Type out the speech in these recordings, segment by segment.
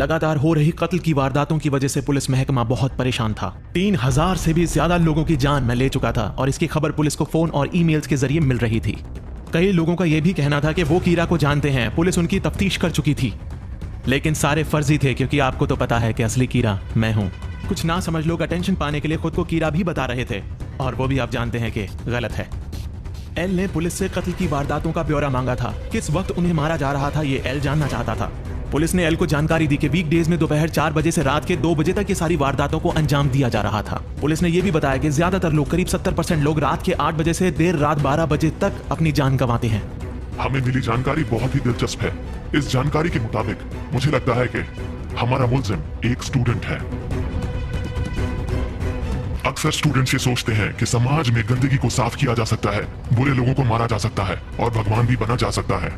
लगातार हो रही कत्ल की वारदातों की वजह से पुलिस महकमा बहुत परेशान था। 3000 से भी ज्यादा लोगों की जान मैं ले चुका था और इसकी खबर पुलिस को फोन और ईमेल्स के जरिए मिल रही थी। कई लोगों का यह भी कहना था कि वो कीरा को जानते हैं, पुलिस उनकी तफ्तीश कर चुकी थी, लेकिन सारे फर्जी थे क्योंकि आपको तो पता है कि असली कीरा मैं हूं। कुछ ना समझ लोग अटेंशन पाने के लिए खुद को कीरा भी बता रहे थे और वो भी आप जानते हैं कि गलत है। एल ने पुलिस से कत्ल की वारदातों का ब्यौरा मांगा था। किस वक्त उन्हें मारा जा रहा था ये एल जानना चाहता था। पुलिस ने एल को जानकारी दी कि वीकडेज में दोपहर 4 बजे से रात के 2 बजे तक ये सारी वारदातों को अंजाम दिया जा रहा था। पुलिस ने यह भी बताया कि ज्यादातर लोग, करीब 70% लोग रात के 8 बजे से देर रात 12 बजे तक अपनी जान गंवाते हैं। हमें मिली जानकारी बहुत ही दिलचस्प है। इस जानकारी के मुताबिक मुझे लगता है कि हमारा मुल्जिम एक स्टूडेंट है। अक्सर स्टूडेंट्स ये सोचते हैं कि समाज में गंदगी को साफ किया जा सकता है, बुरे लोगों को मारा जा सकता है और भगवान भी बना जा सकता है।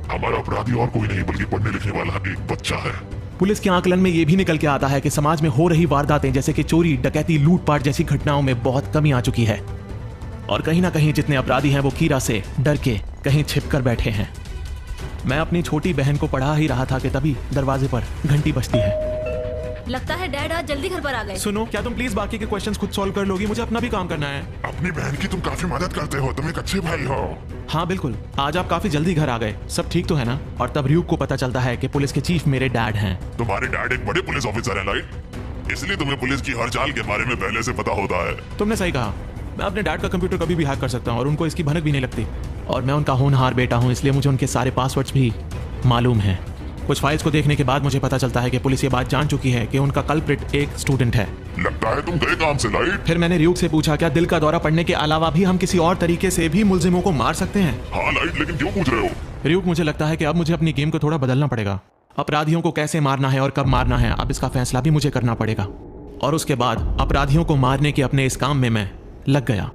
हमारा अपराधी और कोई नहीं बल्कि पढ़ने लिखने वाला एक बच्चा है। पुलिस के आकलन में यह भी निकल के आता है कि समाज में हो रही वारदातें जैसे कि चोरी, डकैती, लूटपाट जैसी घटनाओं में बहुत कमी आ चुकी है और कहीं ना कहीं जितने अपराधी हैं वो कीरा से डर के कहीं छिप कर बैठे हैं। मैं अपनी छोटी बहन को पढ़ा ही रहा था कि तभी दरवाजे पर घंटी बजती है। लगता है डैड आज जल्दी घर पर आ गए। सुनो, क्या तुम प्लीज बाकी के क्वेश्चंस खुद सॉल्व कर लोगी? मुझे अपना भी काम करना है। अपनी बहन की तुम काफी मदद करते हो, तुम एक अच्छे भाई हो। हाँ बिल्कुल, आज आप काफी जल्दी घर आ गए। सब ठीक तो है ना? और तब र्यूक को पता चलता है कि पुलिस के चीफ मेरे डैड हैं। तुम्हारे डैड एक बड़े पुलिस ऑफिसर है लाइट, इसलिए तुम्हें पुलिस की हर चाल के बारे में पहले से पता होता है। तुमने सही कहा। मैं अपने डैड का कंप्यूटर कभी भी हैक कर सकता हूँ और उनको इसकी भनक भी नहीं लगती। और मैं उनका होनहार बेटा हूँ, इसलिए मुझे उनके सारे पासवर्ड्स भी मालूम हैं। कुछ फाइल्स को देखने के बाद मुझे पता चलता है कि पुलिस ये बात जान चुकी है कि उनका कल्प्रिट एक स्टूडेंट है। लगता है तुम गए काम से लाइट। फिर मैंने र्यूक से पूछा, क्या दिल का दौरा पड़ने के अलावा भी हम किसी और तरीके से भी मुल्जिमों को मार सकते हैं? हाँ लाइट, लेकिन क्यों पूछ रहे हो? र्यूक, मुझे लगता है कि अब मुझे अपनी गेम को थोड़ा बदलना पड़ेगा। अपराधियों को कैसे मारना है और कब मारना है, अब इसका फैसला भी मुझे करना पड़ेगा। और उसके बाद अपराधियों को मारने के अपने इस काम में मैं लग गया।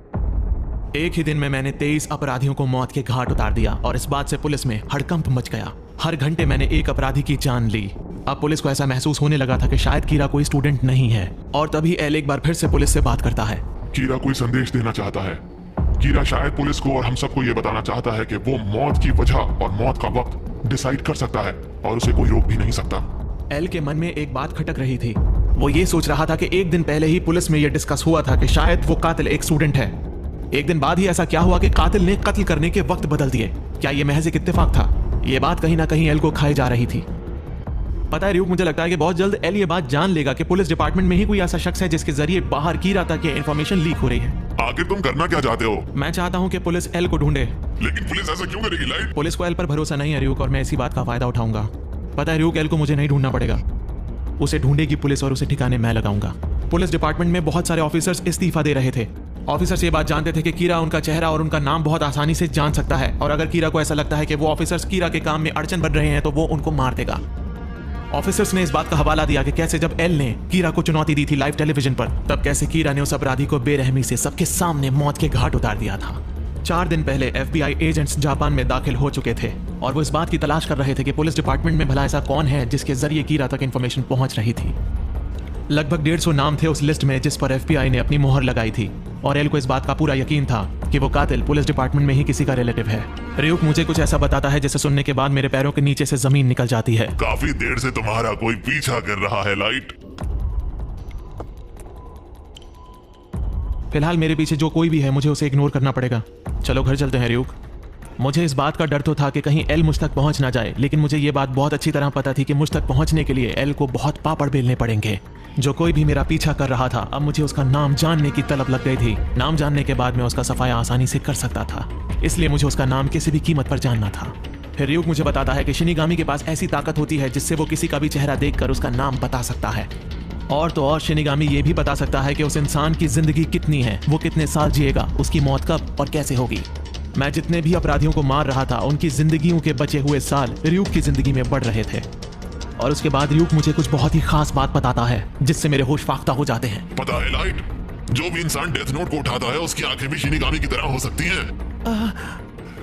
एक ही दिन में मैंने 23 अपराधियों को मौत के घाट उतार दिया और इस बात से पुलिस में हड़कंप मच गया। हर घंटे मैंने एक अपराधी की जान ली। अब पुलिस को ऐसा महसूस होने लगा था कि शायद कीरा कोई स्टूडेंट नहीं है। और तभी एल एक बार फिर से पुलिस से बात करता है। कीरा कोई संदेश देना चाहता है। कीरा शायद पुलिस को और हम सबको ये बताना चाहता है कि वो मौत की वजह और मौत का वक्त डिसाइड कर सकता है और उसे कोई रोक भी नहीं सकता। एल के मन में एक बात खटक रही थी। वो ये सोच रहा था कि एक दिन पहले ही पुलिस में यह डिस्कस हुआ था कि शायद वो कातिल एक स्टूडेंट है। एक दिन बाद ही ऐसा क्या हुआ कि कातिल ने कत्ल करने के वक्त बदल दिए? क्या ये महज एक इत्तेफाक था? ये बात कहीं ना कहीं एल को खाई जा रही थी। पता है र्यूक, मुझे लगता है कि बहुत जल्द एल ये बात जान लेगा कि पुलिस डिपार्टमेंट में ही कोई ऐसा शख्स है जिसके जरिए बाहर कीरा तक ये इंफॉर्मेशन लीक हो रही है। आखिर तुम करना क्या चाहते हो? मैं चाहता हूँ कि पुलिस एल को ढूंढे। लेकिन पुलिस ऐसा क्यों करेगी लाइट? पुलिस को एल पर भरोसा नहीं है र्यूक, और मैं इसी बात का फायदा उठाऊंगा। पता है र्यूक, एल को मुझे नहीं ढूंढना पड़ेगा, उसे ढूंढेगी पुलिस और उसे ठिकाने मैं लगाऊंगा। पुलिस डिपार्टमेंट में बहुत सारे ऑफिसर्स इस्तीफा दे रहे थे। ऑफिसर्स ये बात जानते थे कि कीरा उनका चेहरा और उनका नाम बहुत आसानी से जान सकता है और अगर कीरा को ऐसा लगता है कि वो ऑफिसर्स कीरा के काम में अड़चन बन रहे हैं तो वो उनको मार देगा। ऑफिसर्स ने इस बात का हवाला दिया कि कैसे जब एल ने कीरा को चुनौती दी थी लाइव टेलीविजन पर, तब कैसे कीरा ने उस अपराधी को बेरहमी से सबके सामने मौत के घाट उतार दिया था। 4 दिन पहले FBI एजेंट्स जापान में दाखिल हो चुके थे और वो इस बात की तलाश कर रहे थे कि पुलिस डिपार्टमेंट में भला ऐसा कौन है जिसके जरिए कीरा तक इंफॉर्मेशन पहुंच रही थी। लगभग 150 नाम थे उस लिस्ट में जिस पर FBI ने अपनी मोहर लगाई थी और एल को इस बात का पूरा यकीन था कि वो कातिल पुलिस डिपार्टमेंट में ही किसी का रिलेटिव है। र्यूक मुझे कुछ ऐसा बताता है जिसे सुनने के बाद मेरे पैरों के नीचे से जमीन निकल जाती है। काफी देर से तुम्हारा कोई पीछा कर रहा है लाइट। फिलहाल मेरे पीछे जो कोई भी है मुझे उसे इग्नोर करना पड़ेगा। चलो घर चलते हैं र्यूक। मुझे इस बात का डर तो था कि कहीं एल मुझ तक पहुंच ना जाए, लेकिन मुझे ये बात बहुत अच्छी तरह पता थी कि मुझ तक पहुंचने के लिए एल को बहुत पापड़ बेलने पड़ेंगे। जो कोई भी मेरा पीछा कर रहा था, अब मुझे उसका नाम जानने की तलब लग गई थी। नाम जानने के बाद मैं उसका सफाया आसानी से कर सकता था, इसलिए मुझे उसका नाम किसी भी कीमत पर जानना था। फिर र्यूक मुझे बताता है कि शिनिगामी के पास ऐसी ताकत होती है जिससे वो किसी का भी चेहरा देखकर उसका नाम बता सकता है। और तो और शिनिगामी ये भी बता सकता है कि उस इंसान की जिंदगी कितनी है, वो कितने साल जिएगा, उसकी मौत कब और कैसे होगी। मैं जितने भी अपराधियों को मार रहा था उनकी जिंदगियों के बचे हुए साल र्यूक की जिंदगी में बढ़ रहे थे। और उसके बाद र्यूक मुझे कुछ बहुत ही खास बात बताता है जिससे मेरे होश फाख्ता हो जाते हैं। पता है लाइट, जो भी इंसान डेथ नोट को उठाता है उसकी आंखें भी शिनिगामी की तरह हो सकती हैं।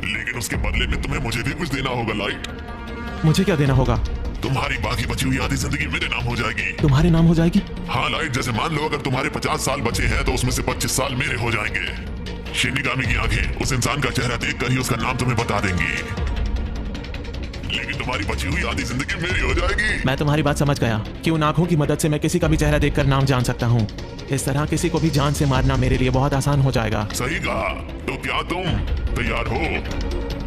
लेकिन उसके बदले में तुम्हें मुझे भी कुछ देना होगा लाइट। मुझे क्या देना होगा? तुम्हारी बाकी बची हुई आधी जिंदगी मेरे नाम हो जाएगी। तुम्हारे नाम हो जाएगी? हाँ लाइट, जैसे मान लो अगर तुम्हारे 50 साल बचे हैं तो उसमें से 25 साल मेरे हो जाएंगे। शिनिगामी की आंखें उस इंसान का चेहरा देखकर ही उसका नाम तुम्हें बता देंगी। लेकिन तुम्हारी बची हुई आधी जिंदगी मेरी हो जाएगी। मैं तुम्हारी बात समझ गया कि उन आंखों की मदद से मैं किसी का भी चेहरा देखकर नाम जान सकता हूँ। इस तरह किसी को भी जान से मारना मेरे लिए बहुत आसान हो जाएगा। सही कहा। तो क्या तुम तैयार हो?